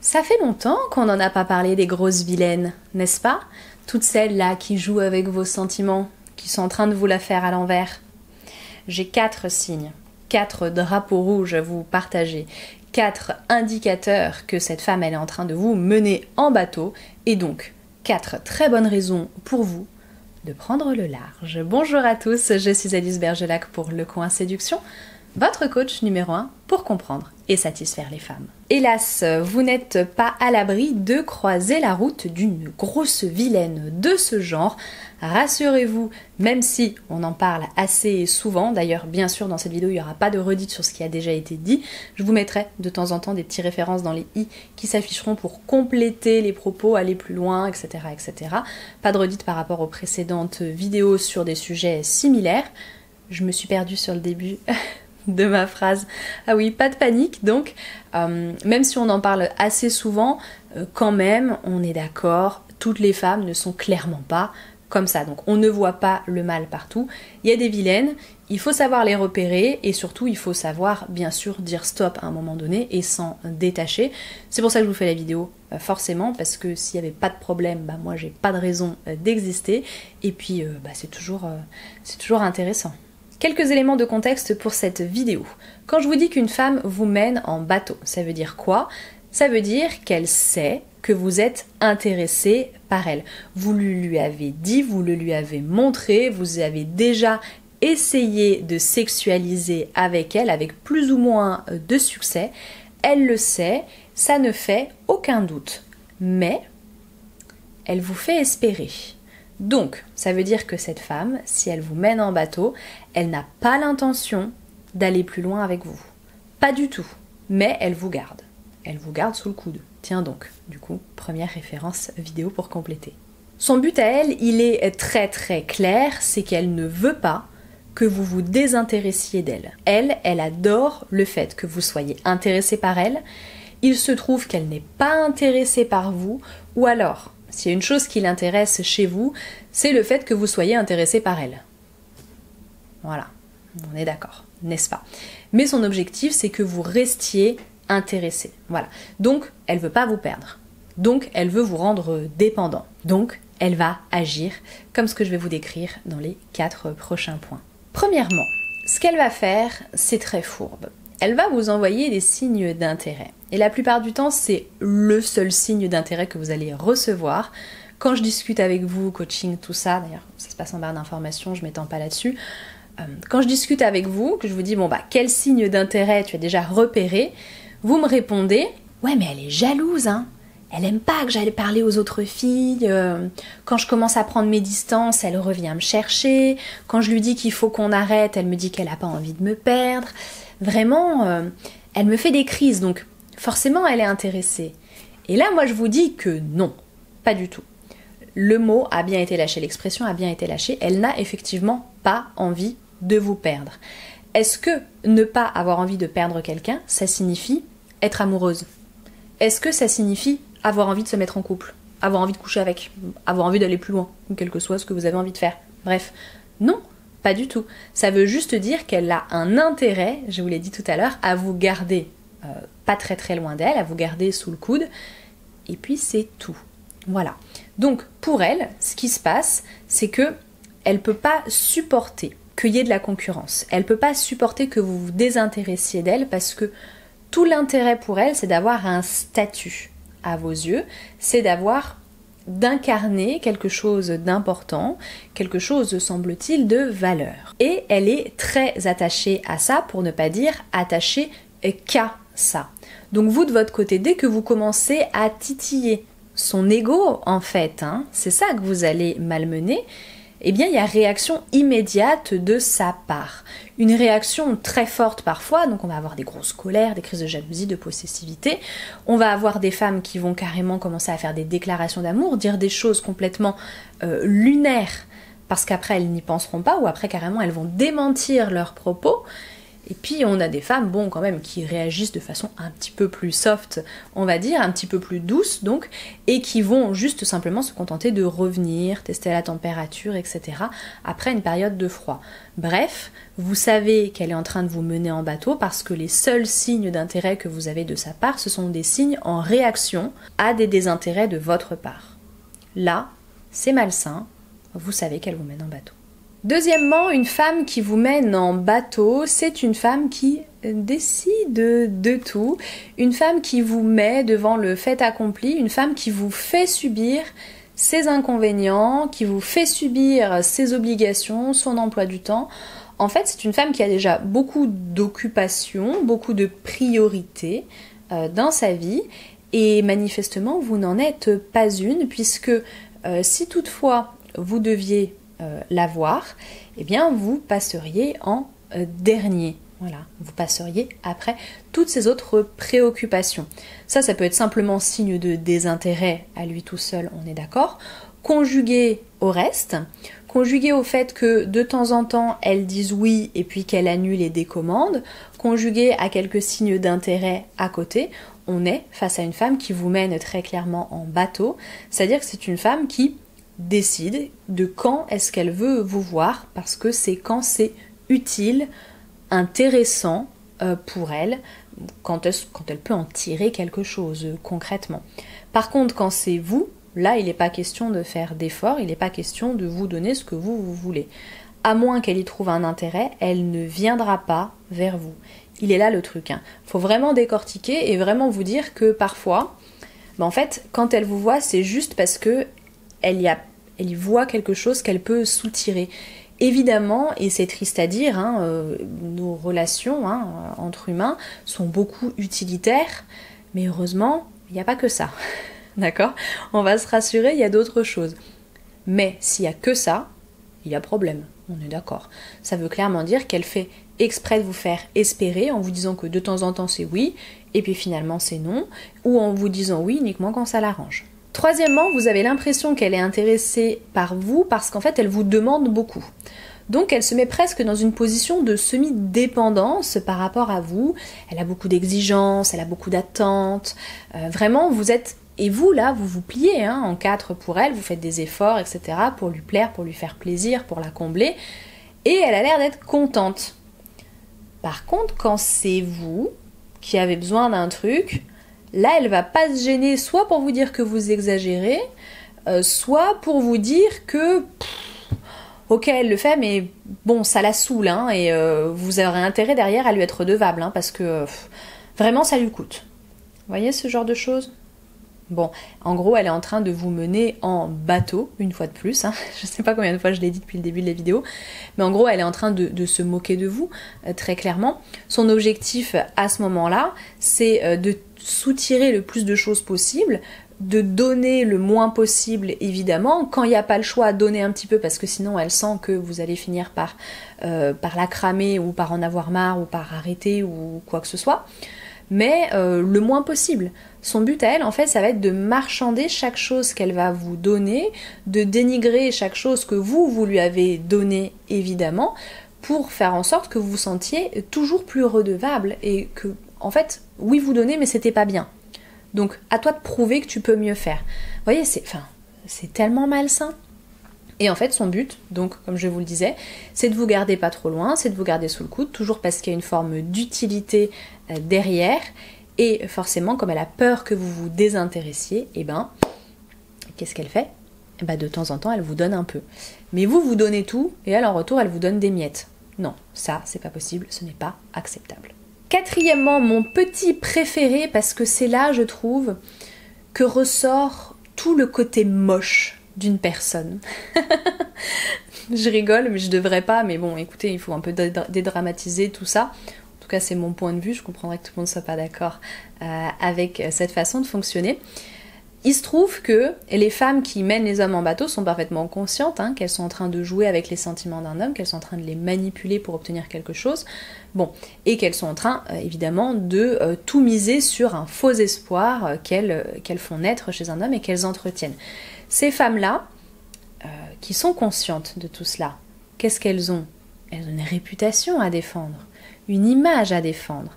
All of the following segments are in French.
Ça fait longtemps qu'on n'en a pas parlé des grosses vilaines, n'est-ce pas? Toutes celles-là qui jouent avec vos sentiments, qui sont en train de vous la faire à l'envers. J'ai 4 signes, 4 drapeaux rouges à vous partager, 4 indicateurs que cette femme elle est en train de vous mener en bateau, et donc 4 très bonnes raisons pour vous de prendre le large. Bonjour à tous, je suis Alice Bergelac pour Le Coin Séduction, votre coach numéro 1 pour comprendre et satisfaire les femmes. Hélas, vous n'êtes pas à l'abri de croiser la route d'une grosse vilaine de ce genre. Rassurez-vous, même si on en parle assez souvent, d'ailleurs bien sûr dans cette vidéo il n'y aura pas de redite sur ce qui a déjà été dit, je vous mettrai de temps en temps des petites références dans les i qui s'afficheront pour compléter les propos, aller plus loin, etc., etc. Pas de redite par rapport aux précédentes vidéos sur des sujets similaires. Je me suis perdue sur le début de ma phrase. Ah oui, pas de panique donc, même si on en parle assez souvent, quand même, on est d'accord, toutes les femmes ne sont clairement pas comme ça. Donc on ne voit pas le mal partout. Il y a des vilaines, il faut savoir les repérer et surtout il faut savoir bien sûr dire stop à un moment donné et s'en détacher. C'est pour ça que je vous fais la vidéo forcément, parce que s'il n'y avait pas de problème, bah moi j'ai pas de raison d'exister et puis c'est toujours intéressant. Quelques éléments de contexte pour cette vidéo. Quand je vous dis qu'une femme vous mène en bateau, ça veut dire quoi? Ça veut dire qu'elle sait que vous êtes intéressé par elle. Vous lui avez dit, vous le lui avez montré, vous avez déjà essayé de sexualiser avec elle, avec plus ou moins de succès. Elle le sait, ça ne fait aucun doute. Mais elle vous fait espérer. Donc, ça veut dire que cette femme, si elle vous mène en bateau, elle n'a pas l'intention d'aller plus loin avec vous. Pas du tout. Mais elle vous garde. Elle vous garde sous le coude. Tiens donc, du coup, première référence vidéo pour compléter. Son but à elle, il est très très clair, c'est qu'elle ne veut pas que vous vous désintéressiez d'elle. Elle adore le fait que vous soyez intéressé par elle. Il se trouve qu'elle n'est pas intéressée par vous, ou alors, s'il y a une chose qui l'intéresse chez vous, c'est le fait que vous soyez intéressé par elle. Voilà, on est d'accord, n'est-ce pas? Mais son objectif, c'est que vous restiez intéressé. Voilà. Donc, elle veut pas vous perdre. Donc, elle veut vous rendre dépendant. Donc, elle va agir comme ce que je vais vous décrire dans les 4 prochains points. Premièrement, ce qu'elle va faire, c'est très fourbe. Elle va vous envoyer des signes d'intérêt. Et la plupart du temps, c'est le seul signe d'intérêt que vous allez recevoir. Quand je discute avec vous, coaching, tout ça, d'ailleurs, ça se passe en barre d'informations, je ne m'étends pas là-dessus. Quand je discute avec vous, que je vous dis, bon quel signe d'intérêt tu as déjà repéré, vous me répondez, ouais mais elle est jalouse, hein. Elle aime pas que j'aille parler aux autres filles. Quand je commence à prendre mes distances, elle revient me chercher. Quand je lui dis qu'il faut qu'on arrête, elle me dit qu'elle n'a pas envie de me perdre. Vraiment, elle me fait des crises, donc forcément elle est intéressée. Et là, moi je vous dis que non, pas du tout. Le mot a bien été lâché, l'expression a bien été lâchée, elle n'a effectivement pas envie de vous perdre. Est-ce que ne pas avoir envie de perdre quelqu'un, ça signifie être amoureuse? Est-ce que ça signifie avoir envie de se mettre en couple, avoir envie de coucher avec, avoir envie d'aller plus loin, ou quel que soit ce que vous avez envie de faire? Bref, non, pas du tout. Ça veut juste dire qu'elle a un intérêt, je vous l'ai dit tout à l'heure, à vous garder pas très très loin d'elle, à vous garder sous le coude, et puis c'est tout. Voilà. Donc pour elle, ce qui se passe, c'est que elle peut pas supporter qu'il y ait de la concurrence. Elle peut pas supporter que vous vous désintéressiez d'elle parce que tout l'intérêt pour elle, c'est d'avoir un statut à vos yeux, c'est d'incarner quelque chose d'important, quelque chose, semble-t-il, de valeur. Et elle est très attachée à ça, pour ne pas dire attachée qu'à ça. Donc vous, de votre côté, dès que vous commencez à titiller son ego, en fait, hein, c'est ça que vous allez malmener, eh bien il y a réaction immédiate de sa part. Une réaction très forte parfois, donc on va avoir des grosses colères, des crises de jalousie, de possessivité. On va avoir des femmes qui vont carrément commencer à faire des déclarations d'amour, dire des choses complètement lunaires, parce qu'après elles n'y penseront pas, ou après carrément elles vont démentir leurs propos. Et puis on a des femmes, bon quand même, qui réagissent de façon un petit peu plus soft, on va dire, un petit peu plus douce donc, et qui vont juste simplement se contenter de revenir, tester la température, etc. après une période de froid. Bref, vous savez qu'elle est en train de vous mener en bateau parce que les seuls signes d'intérêt que vous avez de sa part, ce sont des signes en réaction à des désintérêts de votre part. Là, c'est malsain, vous savez qu'elle vous mène en bateau. Deuxièmement, une femme qui vous mène en bateau, c'est une femme qui décide de tout, une femme qui vous met devant le fait accompli, une femme qui vous fait subir ses inconvénients, qui vous fait subir ses obligations, son emploi du temps. En fait, c'est une femme qui a déjà beaucoup d'occupations, beaucoup de priorités dans sa vie, et manifestement, vous n'en êtes pas une, puisque si toutefois vous deviez l'avoir, eh bien vous passeriez en dernier. Voilà, vous passeriez après toutes ces autres préoccupations. Ça peut être simplement signe de désintérêt à lui tout seul, on est d'accord, conjugué au reste, conjugué au fait que de temps en temps elle dise oui et puis qu'elle annule et décommande, conjugué à quelques signes d'intérêt à côté, on est face à une femme qui vous mène très clairement en bateau, c'est-à-dire que c'est une femme qui décide de quand est-ce qu'elle veut vous voir, parce que c'est quand c'est utile, intéressant pour elle, quand elle peut en tirer quelque chose concrètement. Par contre, quand c'est vous, là il n'est pas question de faire d'efforts, il n'est pas question de vous donner ce que vous voulez. À moins qu'elle y trouve un intérêt, elle ne viendra pas vers vous. Il est là le truc. Faut vraiment décortiquer et vraiment vous dire que parfois, en fait, quand elle vous voit, c'est juste parce que elle y voit quelque chose qu'elle peut soutirer. Évidemment, et c'est triste à dire, nos relations entre humains sont beaucoup utilitaires, mais heureusement, il n'y a pas que ça. D'accord ? On va se rassurer, il y a d'autres choses. Mais s'il n'y a que ça, il y a problème, on est d'accord. Ça veut clairement dire qu'elle fait exprès de vous faire espérer en vous disant que de temps en temps c'est oui, et puis finalement c'est non, ou en vous disant oui uniquement quand ça l'arrange. Troisièmement, vous avez l'impression qu'elle est intéressée par vous parce qu'en fait, elle vous demande beaucoup. Donc, elle se met presque dans une position de semi-dépendance par rapport à vous. Elle a beaucoup d'exigences, elle a beaucoup d'attentes. Vraiment, vous êtes... Et vous, là, vous vous pliez en quatre pour elle, vous faites des efforts, etc. pour lui plaire, pour lui faire plaisir, pour la combler. Et elle a l'air d'être contente. Par contre, quand c'est vous qui avez besoin d'un truc... Là, elle va pas se gêner soit pour vous dire que vous exagérez, soit pour vous dire que ok, elle le fait, mais bon, ça la saoule, et vous aurez intérêt derrière à lui être redevable, parce que vraiment ça lui coûte. Vous voyez ce genre de choses ? Bon, en gros, elle est en train de vous mener en bateau, une fois de plus. Je sais pas combien de fois je l'ai dit depuis le début de la vidéo, mais en gros, elle est en train de se moquer de vous, très clairement. Son objectif à ce moment-là, c'est de soutirer le plus de choses possible, de donner le moins possible, évidemment. Quand il n'y a pas le choix, donner un petit peu, parce que sinon, elle sent que vous allez finir par la cramer, ou par en avoir marre, ou par arrêter, ou quoi que ce soit. Mais le moins possible. Son but à elle, en fait, ça va être de marchander chaque chose qu'elle va vous donner, de dénigrer chaque chose que vous lui avez donné, évidemment, pour faire en sorte que vous vous sentiez toujours plus redevable et que, en fait, oui, vous donnez, mais c'était pas bien. Donc, à toi de prouver que tu peux mieux faire. Vous voyez, c'est tellement malsain. Et en fait, son but, donc, comme je vous le disais, c'est de vous garder pas trop loin, c'est de vous garder sous le coude, toujours parce qu'il y a une forme d'utilité derrière. Et forcément, comme elle a peur que vous vous désintéressiez, qu'est-ce qu'elle fait ? De temps en temps, elle vous donne un peu. Mais vous donnez tout, et elle, en retour, elle vous donne des miettes. Non, ça, c'est pas possible, ce n'est pas acceptable. Quatrièmement, mon petit préféré, parce que c'est là, je trouve, que ressort tout le côté moche d'une personne. Je rigole, mais je devrais pas, mais bon, écoutez, il faut un peu dédramatiser tout ça. En tout cas, c'est mon point de vue, je comprendrais que tout le monde ne soit pas d'accord avec cette façon de fonctionner. Il se trouve que les femmes qui mènent les hommes en bateau sont parfaitement conscientes qu'elles sont en train de jouer avec les sentiments d'un homme, qu'elles sont en train de les manipuler pour obtenir quelque chose, et qu'elles sont en train, évidemment, de tout miser sur un faux espoir qu'elles font naître chez un homme et qu'elles entretiennent. Ces femmes-là, qui sont conscientes de tout cela, qu'est-ce qu'elles ont ? Elles ont une réputation à défendre, une image à défendre.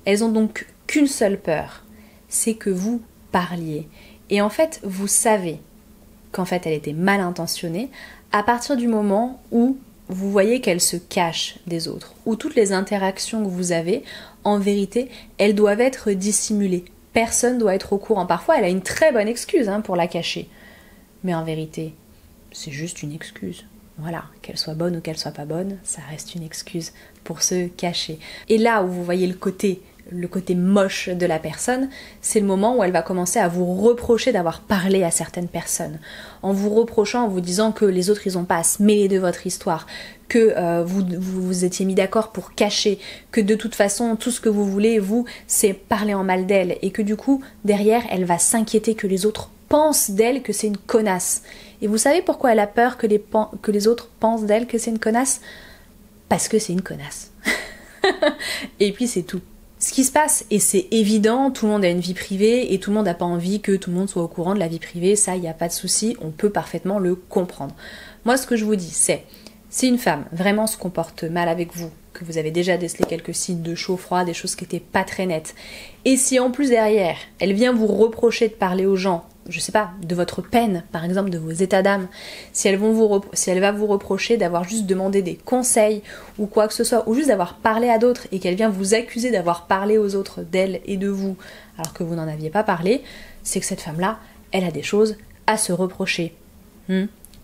Elles ont donc qu'une seule peur, c'est que vous parliez. Et en fait, vous savez qu'en fait elle était mal intentionnée à partir du moment où vous voyez qu'elle se cache des autres, où toutes les interactions que vous avez, en vérité, elles doivent être dissimulées. Personne ne doit être au courant. Parfois, elle a une très bonne excuse pour la cacher. Mais en vérité, c'est juste une excuse. Voilà, qu'elle soit bonne ou qu'elle soit pas bonne, ça reste une excuse pour se cacher. Et là où vous voyez le côté moche de la personne, c'est le moment où elle va commencer à vous reprocher d'avoir parlé à certaines personnes. En vous reprochant, en vous disant que les autres ils n'ont pas à se mêler de votre histoire, que vous vous étiez mis d'accord pour cacher, que de toute façon tout ce que vous voulez, vous, c'est parler en mal d'elle, et que du coup, derrière, elle va s'inquiéter que les autres pensent d'elle que c'est une connasse. Et vous savez pourquoi elle a peur que les autres pensent d'elle que c'est une connasse? Parce que c'est une connasse. Et puis c'est tout. Ce qui se passe, et c'est évident, tout le monde a une vie privée et tout le monde n'a pas envie que tout le monde soit au courant de la vie privée, ça, il n'y a pas de souci, on peut parfaitement le comprendre. Moi, ce que je vous dis, c'est, si une femme vraiment se comporte mal avec vous, que vous avez déjà décelé quelques signes de chaud-froid, des choses qui n'étaient pas très nettes, et si en plus derrière, elle vient vous reprocher de parler aux gens, je sais pas, de votre peine, par exemple, de vos états d'âme, si elle va vous reprocher d'avoir juste demandé des conseils ou quoi que ce soit, ou juste d'avoir parlé à d'autres et qu'elle vient vous accuser d'avoir parlé aux autres d'elle et de vous alors que vous n'en aviez pas parlé, c'est que cette femme-là, elle a des choses à se reprocher.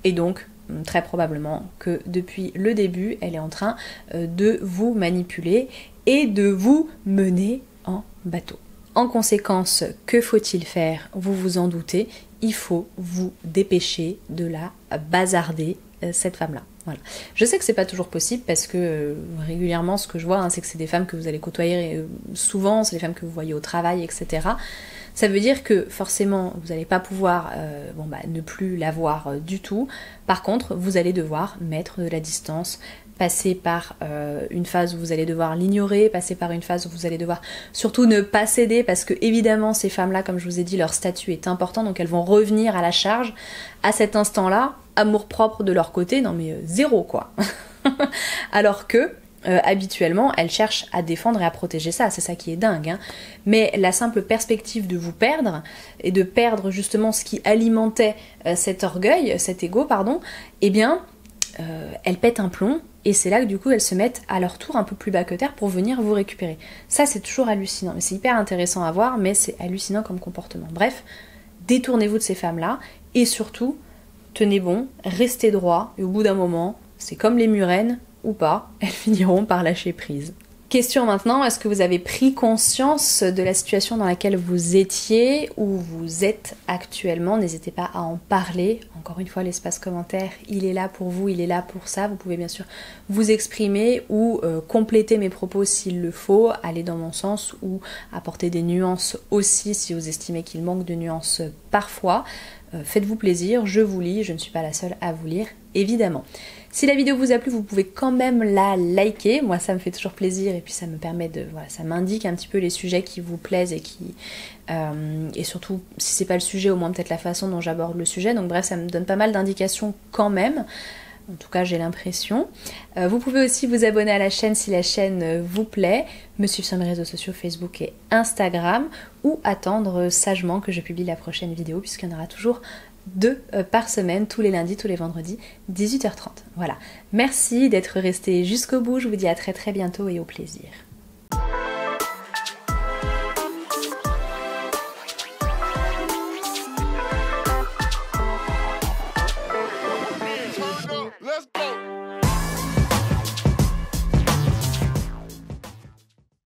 Et donc, très probablement que depuis le début, elle est en train de vous manipuler et de vous mener en bateau. En conséquence, que faut-il faire? Vous vous en doutez, il faut vous dépêcher de la bazarder, cette femme-là. Voilà. Je sais que c'est pas toujours possible parce que régulièrement, ce que je vois, c'est que c'est des femmes que vous allez côtoyer souvent, c'est des femmes que vous voyez au travail, etc. Ça veut dire que forcément, vous n'allez pas pouvoir ne plus la voir du tout. Par contre, vous allez devoir mettre de la distance, passer par une phase où vous allez devoir l'ignorer, passer par une phase où vous allez devoir surtout ne pas céder parce que évidemment ces femmes-là, comme je vous ai dit, leur statut est important, donc elles vont revenir à la charge. À cet instant-là, amour-propre de leur côté, non mais zéro quoi. Alors que habituellement, elles cherchent à défendre et à protéger ça, c'est ça qui est dingue. Mais la simple perspective de vous perdre, et de perdre justement ce qui alimentait cet orgueil, cet ego, pardon, eh bien, elles pètent un plomb, et c'est là que du coup elles se mettent à leur tour un peu plus bas que terre pour venir vous récupérer. Ça c'est toujours hallucinant, mais c'est hyper intéressant à voir, mais c'est hallucinant comme comportement. Bref, détournez-vous de ces femmes-là, et surtout, tenez bon, restez droit, et au bout d'un moment, c'est comme les murènes, ou pas, elles finiront par lâcher prise. Question maintenant, est-ce que vous avez pris conscience de la situation dans laquelle vous étiez ou vous êtes actuellement? N'hésitez pas à en parler. Encore une fois, l'espace commentaire, il est là pour vous, il est là pour ça. Vous pouvez bien sûr vous exprimer ou compléter mes propos s'il le faut, aller dans mon sens ou apporter des nuances aussi si vous estimez qu'il manque de nuances parfois. Faites-vous plaisir, je vous lis, je ne suis pas la seule à vous lire, évidemment. Si la vidéo vous a plu, vous pouvez quand même la liker, moi ça me fait toujours plaisir et puis ça me permet de, voilà, ça m'indique un petit peu les sujets qui vous plaisent et surtout si c'est pas le sujet, au moins peut-être la façon dont j'aborde le sujet, donc bref ça me donne pas mal d'indications quand même. En tout cas, j'ai l'impression. Vous pouvez aussi vous abonner à la chaîne si la chaîne vous plaît, me suivre sur mes réseaux sociaux Facebook et Instagram, ou attendre sagement que je publie la prochaine vidéo, puisqu'il y en aura toujours 2 par semaine, tous les lundis, tous les vendredis, 18h30. Voilà. Merci d'être resté jusqu'au bout. Je vous dis à très très bientôt et au plaisir.